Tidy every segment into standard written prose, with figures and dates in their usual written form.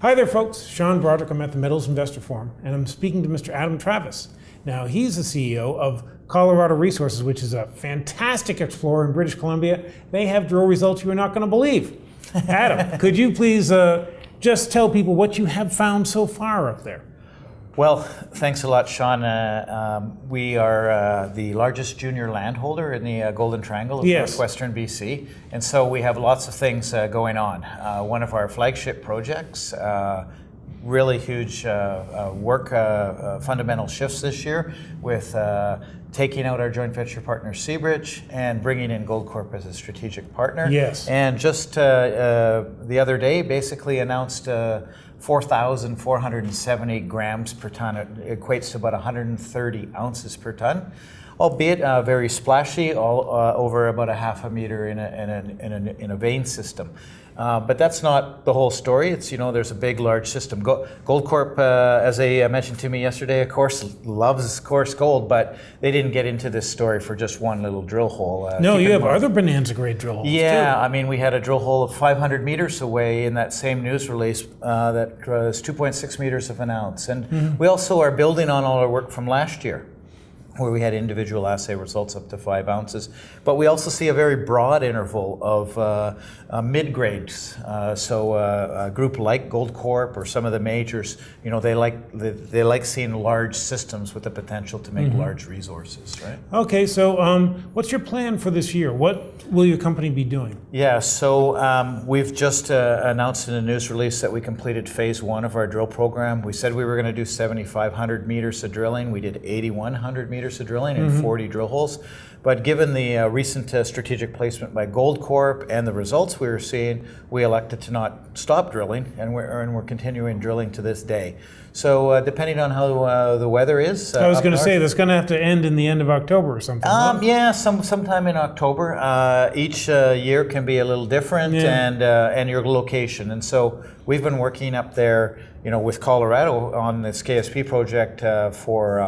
Hi there, folks. Sean Brodrick. I'm at the Metals Investor Forum, and I'm speaking to Mr. Adam Travis. Now, he's the CEO of Colorado Resources, which is a fantastic explorer in British Columbia. They have drill results you are not going to believe. Adam, could you please just tell people what you have found so far up there? Well, thanks a lot, Sean. We are the largest junior landholder in the Golden Triangle of northwestern BC, and so we have lots of things going on. One of our flagship projects, really huge work, fundamental shifts this year with taking out our joint venture partner Seabridge and bringing in Goldcorp as a strategic partner. Yes. And just the other day basically announced 4,470 grams per ton. It equates to about 130 ounces per ton, albeit very splashy, all over about a half a meter in a vein system. But that's not the whole story. It's, there's a big, large system. Goldcorp, as they mentioned to me yesterday, of course, loves coarse gold, but they didn't get into this story for just one little drill hole. No, you have other bonanza grade drill holes, yeah, too. I mean, we had a drill hole of 500 meters away in that same news release that was 2.6 meters of an ounce. And we also are building on all our work from last year, where we had individual assay results up to 5 ounces. But we also see a very broad interval of mid-grades. So a group like Goldcorp or some of the majors, they like seeing large systems with the potential to make large resources, right? Okay, so what's your plan for this year? What will your company be doing? Yeah, so we've just announced in a news release that we completed phase 1 of our drill program. We said we were going to do 7,500 meters of drilling. We did 8,100 meters of drilling in 40 drill holes. But given the recent strategic placement by Goldcorp and the results we were seeing, we elected to not stop drilling, and we're continuing drilling to this day. So depending on how the weather is, I was going to say that's going to have to end in the end of October or something. Yeah, sometime in October. Each year can be a little different, and your location. And so we've been working up there, with Colorado on this KSP project for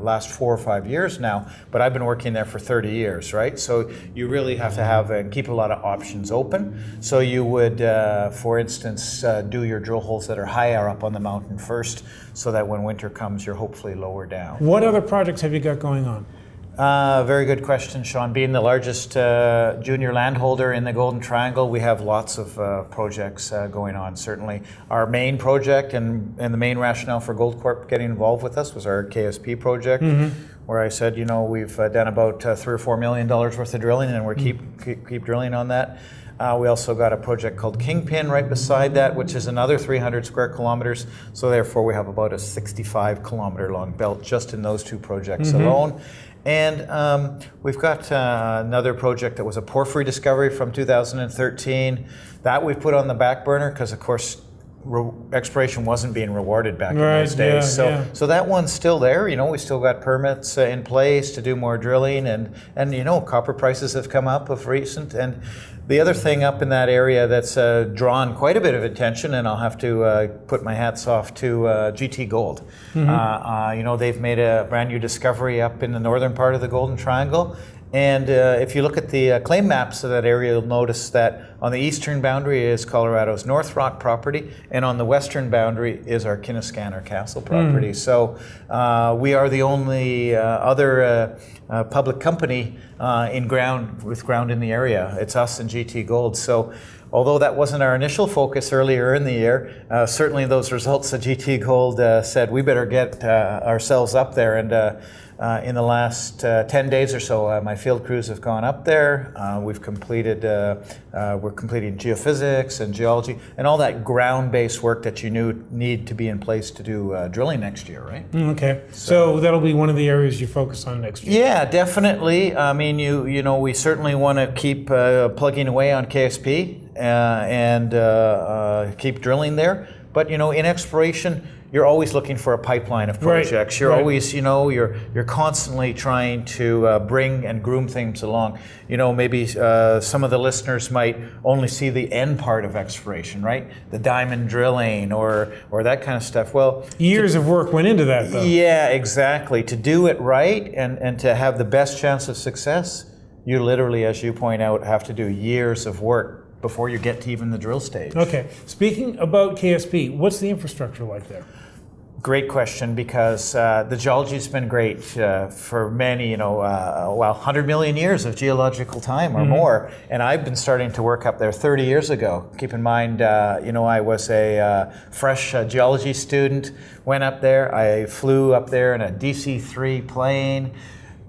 last 4 or 5 years now. But I've been working there for 30 years, right? So you really have to have and keep a lot of options open. So you would, for instance, do your drill holes that are higher up on the mountain first, so that when winter comes, you're hopefully lower down. What other projects have you got going on? Very good question, Sean. Being the largest junior landholder in the Golden Triangle, we have lots of projects going on, certainly. Our main project and the main rationale for Goldcorp getting involved with us was our KSP project, where I said, we've done about $3 or $4 million worth of drilling, and we're keep drilling on that. We also got a project called Kingpin right beside that, which is another 300 square kilometers. So therefore, we have about a 65 kilometer long belt just in those 2 projects alone. And we've got another project that was a porphyry discovery from 2013. That we've put on the back burner because, of course, exploration wasn't being rewarded back in those days. So that one's still there. We still got permits in place to do more drilling, and copper prices have come up of recent. And the other thing up in that area that's drawn quite a bit of attention, and I'll have to put my hats off to GT Gold. They've made a brand new discovery up in the northern part of the Golden Triangle. And if you look at the claim maps of that area, you'll notice that on the eastern boundary is Colorado's North Rock property, and on the western boundary is our Kinniscanner Castle property. So we are the only other public company with ground in the area. It's us and GT Gold. So although that wasn't our initial focus earlier in the year, certainly those results that GT Gold said we better get ourselves up there. And in the last 10 days or so, my field crews have gone up there. We're completing geophysics and geology and all that ground-based work that you need to be in place to do drilling next year, right? Okay, so that'll be one of the areas you focus on next year. Yeah, definitely. I mean, we certainly want to keep plugging away on KSP and keep drilling there. But in exploration, you're always looking for a pipeline of projects. You're always, you're constantly trying to bring and groom things along. Maybe some of the listeners might only see the end part of exploration, right? The diamond drilling or that kind of stuff. Well, years of work went into that, though. Yeah, exactly. To do it right and to have the best chance of success, you literally, as you point out, have to do years of work before you get to even the drill stage. Okay. Speaking about KSP, what's the infrastructure like there? Great question, because the geology's been great for many, 100 million years of geological time or more. And I've been starting to work up there 30 years ago. Keep in mind, I was a fresh geology student, went up there. I flew up there in a DC-3 plane,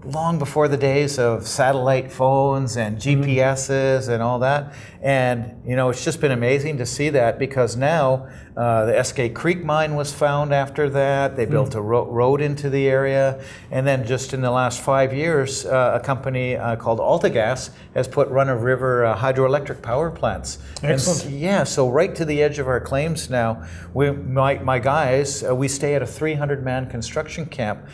long before the days of satellite phones and GPSs and all that. And, it's just been amazing to see that, because now the Eskay Creek mine was found after that. They built a road into the area. And then just in the last 5 years, a company called AltaGas has put run-of-river hydroelectric power plants. Excellent. So right to the edge of our claims now. My guys, we stay at a 300-man construction camp,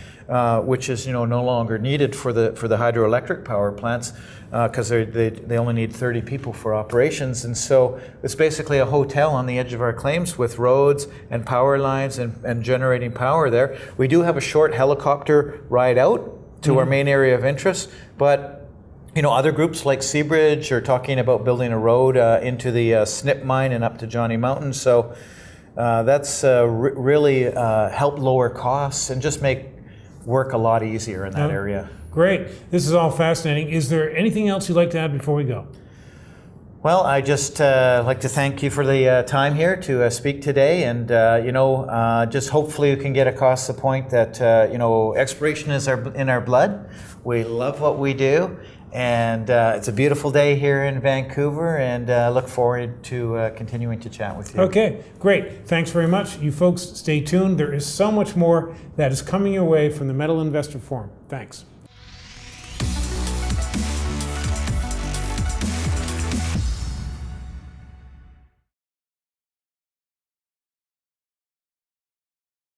which is no longer needed for the hydroelectric power plants, because they only need 30 people for operations. And so it's basically a hotel on the edge of our claims with roads and power lines and generating power there. We do have a short helicopter ride out to our main area of interest, but other groups like Seabridge are talking about building a road into the Snip mine and up to Johnny Mountain. So that's really helped lower costs and just make work a lot easier in that area. Great. This is all fascinating. Is there anything else you'd like to add before we go? Well, I just like to thank you for the time here to speak today, and just hopefully you can get across the point that exploration is in our blood. We love what we do, and it's a beautiful day here in Vancouver, and look forward to continuing to chat with you. Okay, great. Thanks very much. You folks stay tuned. There is so much more that is coming your way from the Metal Investor Forum. Thanks.